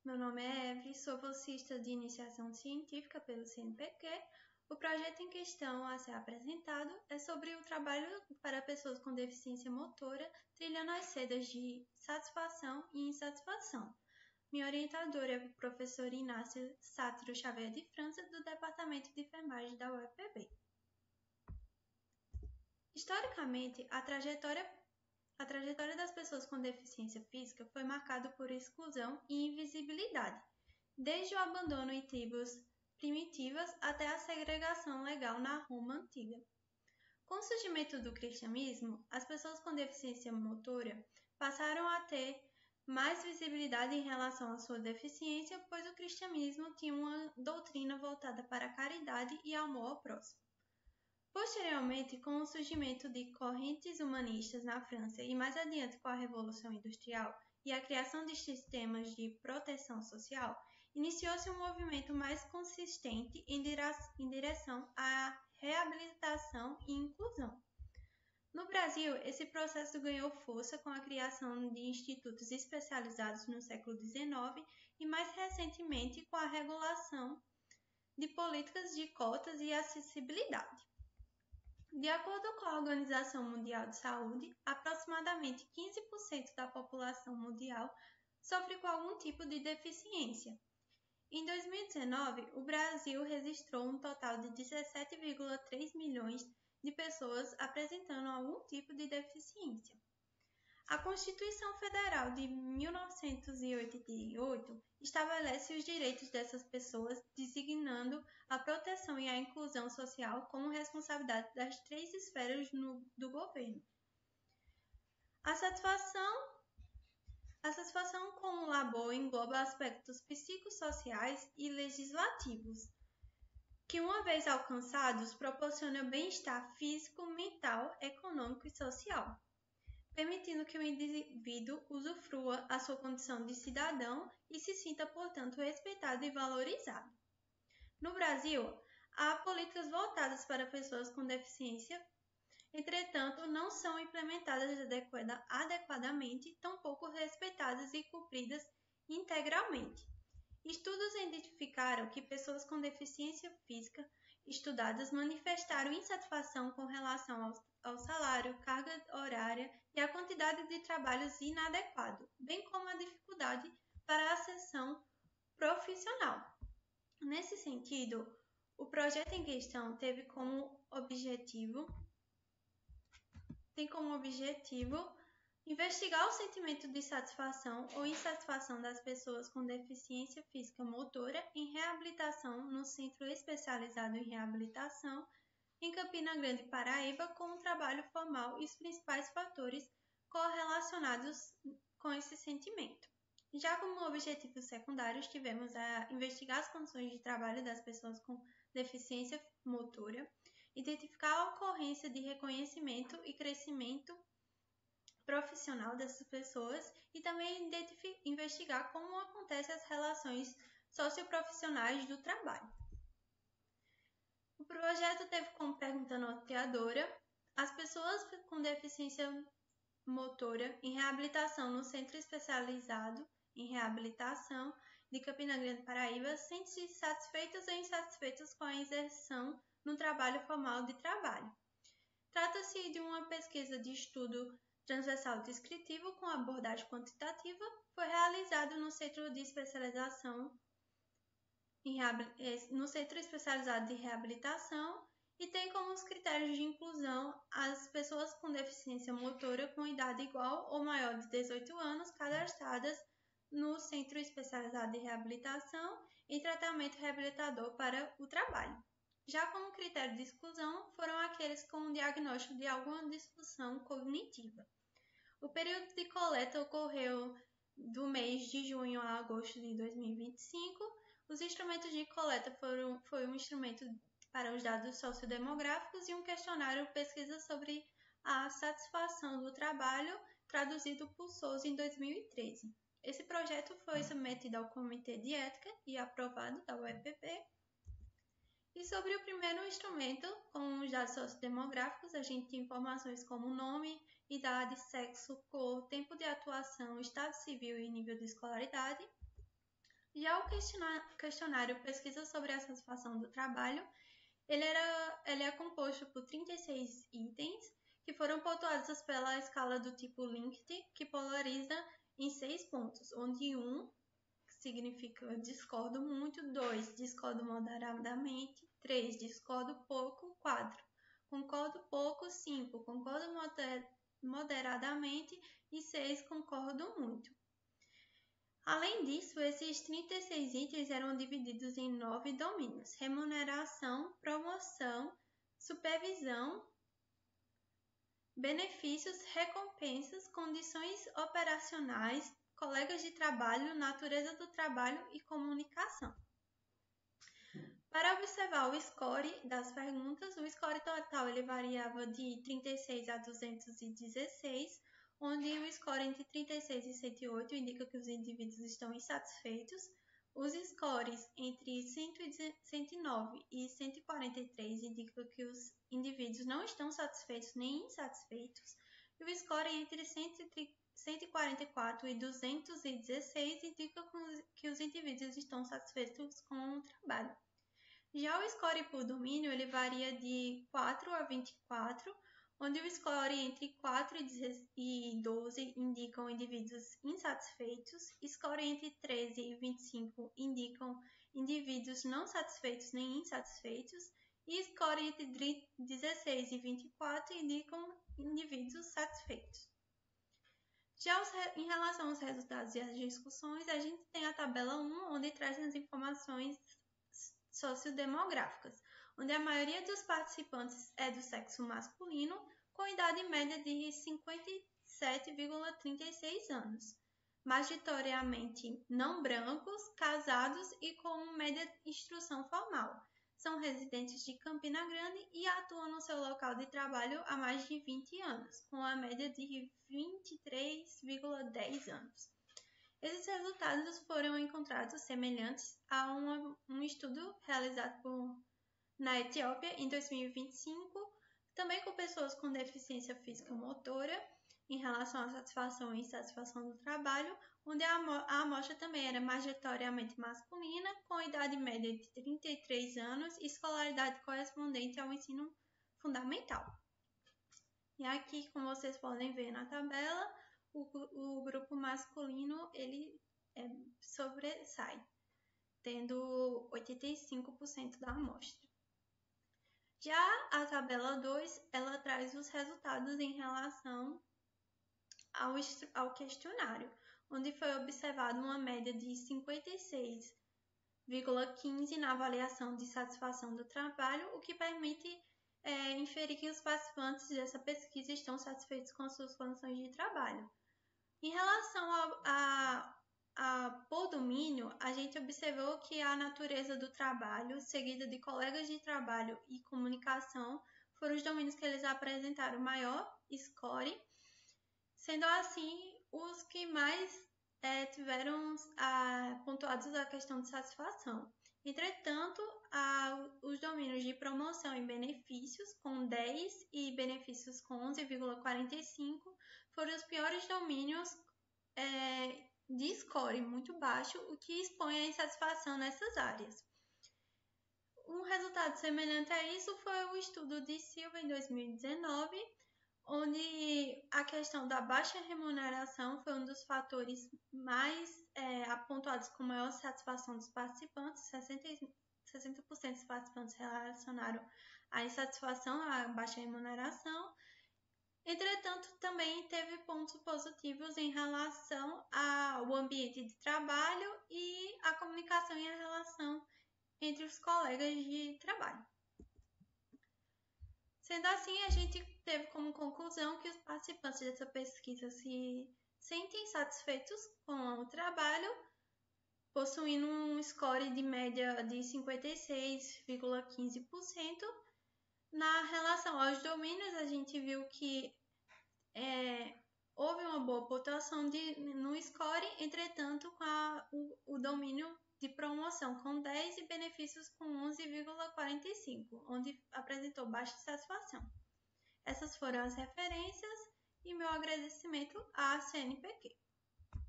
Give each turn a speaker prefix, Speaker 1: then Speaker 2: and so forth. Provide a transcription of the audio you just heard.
Speaker 1: Meu nome é Evelyn, sou bolsista de iniciação científica pelo CNPq. O projeto em questão a ser apresentado é sobre o trabalho para pessoas com deficiência motora, trilhando as sendas de satisfação e insatisfação. Minha orientadora é a professora Inácia Sátiro Xavier de França, do Departamento de Enfermagem da UEPB. Historicamente, a trajetória das pessoas com deficiência física foi marcada por exclusão e invisibilidade, desde o abandono em tribos primitivas até a segregação legal na Roma antiga. Com o surgimento do cristianismo, as pessoas com deficiência motora passaram a ter mais visibilidade em relação à sua deficiência, pois o cristianismo tinha uma doutrina voltada para a caridade e amor ao próximo. Posteriormente, com o surgimento de correntes humanistas na França e mais adiante com a Revolução Industrial e a criação de sistemas de proteção social, iniciou-se um movimento mais consistente em direção à reabilitação e inclusão. No Brasil, esse processo ganhou força com a criação de institutos especializados no século XIX e, mais recentemente, com a regulação de políticas de cotas e acessibilidade. De acordo com a Organização Mundial de Saúde, aproximadamente 15% da população mundial sofre com algum tipo de deficiência. Em 2019, o Brasil registrou um total de 17,3 milhões de pessoas apresentando algum tipo de deficiência. A Constituição Federal de 1988 estabelece os direitos dessas pessoas, designando a proteção e a inclusão social como responsabilidade das três esferas do governo. A satisfação com o labor engloba aspectos psicossociais e legislativos, que, uma vez alcançados, proporciona bem-estar físico, mental, econômico e social, permitindo que o indivíduo usufrua a sua condição de cidadão e se sinta, portanto, respeitado e valorizado. No Brasil, há políticas voltadas para pessoas com deficiência, entretanto, não são implementadas adequadamente, tampouco respeitadas e cumpridas integralmente. Estudos identificaram que pessoas com deficiência física estudadas manifestaram insatisfação com relação ao salário, carga horária e a quantidade de trabalhos inadequado, bem como a dificuldade para a ascensão profissional. Nesse sentido, o projeto em questão tem como objetivo investigar o sentimento de satisfação ou insatisfação das pessoas com deficiência física motora em reabilitação no Centro Especializado em Reabilitação em Campina Grande, Paraíba, com um trabalho formal e os principais fatores correlacionados com esse sentimento. Já como objetivos secundários, tivemos a investigar as condições de trabalho das pessoas com deficiência motora, identificar a ocorrência de reconhecimento e crescimento profissional dessas pessoas e também investigar como acontecem as relações socioprofissionais do trabalho. O projeto teve como pergunta norteadora as pessoas com deficiência motora em reabilitação no Centro Especializado em Reabilitação de Campina Grande, Paraíba, sentem-se satisfeitos ou insatisfeitos com a inserção no trabalho formal de trabalho. Trata-se de uma pesquisa de estudo transversal descritivo com abordagem quantitativa, foi realizado no Centro Especializado de Reabilitação e tem como os critérios de inclusão as pessoas com deficiência motora com idade igual ou maior de 18 anos cadastradas no Centro Especializado de Reabilitação e tratamento reabilitador para o trabalho. Já como critério de exclusão foram aqueles com diagnóstico de alguma disfunção cognitiva. O período de coleta ocorreu do mês de junho a agosto de 2025. Os instrumentos de coleta foi um instrumento para os dados sociodemográficos e um questionário pesquisa sobre a satisfação do trabalho, traduzido por Souza em 2013. Esse projeto foi submetido ao Comitê de Ética e aprovado da UEPB. E sobre o primeiro instrumento, com os dados sociodemográficos, a gente tem informações como nome, idade, sexo, cor, tempo de atuação, estado civil e nível de escolaridade. Já o questionário Pesquisa sobre a Satisfação do Trabalho, ele é composto por 36 itens que foram pontuados pela escala do tipo Likert, que polariza em 6 pontos, onde 1 significa discordo muito, 2 discordo moderadamente, 3 discordo pouco, 4 concordo pouco, 5 concordo moderadamente e 6 concordo muito. Além disso, esses 36 itens eram divididos em 9 domínios: remuneração, promoção, supervisão, benefícios, recompensas, condições operacionais, colegas de trabalho, natureza do trabalho e comunicação. Para observar o score das perguntas, o score total ele variava de 36 a 216, onde o score entre 36 e 108 indica que os indivíduos estão insatisfeitos. Os scores entre 109 e 143 indicam que os indivíduos não estão satisfeitos nem insatisfeitos. E o score entre 144 e 216 indica que os indivíduos estão satisfeitos com o trabalho. Já o score por domínio ele varia de 4 a 24, onde o score entre 4 e 12 indicam indivíduos insatisfeitos, score entre 13 e 25 indicam indivíduos não satisfeitos nem insatisfeitos, e score entre 16 e 24 indicam indivíduos satisfeitos. Já em relação aos resultados e às discussões, a gente tem a tabela 1, onde traz as informações sociodemográficas, onde a maioria dos participantes é do sexo masculino, com idade média de 57,36 anos, majoritariamente não brancos, casados e com média instrução formal. São residentes de Campina Grande e atuam no seu local de trabalho há mais de 20 anos, com a média de 23,10 anos. Esses resultados foram encontrados semelhantes a um estudo realizado na Etiópia em 2025, também com pessoas com deficiência física motora, em relação à satisfação e insatisfação do trabalho, onde a amostra também era majoritariamente masculina, com idade média de 33 anos e escolaridade correspondente ao ensino fundamental. E aqui, como vocês podem ver na tabela, o grupo masculino ele sobressai, tendo 85% da amostra. Já a tabela 2, ela traz os resultados em relação ao questionário, onde foi observada uma média de 56,15 na avaliação de satisfação do trabalho, o que permite inferir que os participantes dessa pesquisa estão satisfeitos com as suas condições de trabalho. Em relação por domínio, a gente observou que a natureza do trabalho, seguida de colegas de trabalho e comunicação, foram os domínios que eles apresentaram maior score, sendo assim os que mais tiveram pontuados a questão de satisfação. Entretanto, os domínios de promoção e benefícios, com 10 e benefícios com 11,45, foram os piores domínios de score muito baixo, o que expõe a insatisfação nessas áreas. Um resultado semelhante a isso foi o estudo de Silva em 2019, onde a questão da baixa remuneração foi um dos fatores mais apontados com maior satisfação dos participantes. 60% dos participantes relacionaram a insatisfação à baixa remuneração. Entretanto, também teve pontos positivos em relação ao ambiente de trabalho e a comunicação e a relação entre os colegas de trabalho. Sendo assim, a gente teve como conclusão que os participantes dessa pesquisa se sentem satisfeitos com o trabalho, possuindo um score de média de 56,15%. Na relação aos domínios, a gente viu que houve uma boa pontuação no score, entretanto, com o domínio de promoção com 10 e benefícios com 11,45, onde apresentou baixa satisfação. Essas foram as referências e meu agradecimento à CNPq.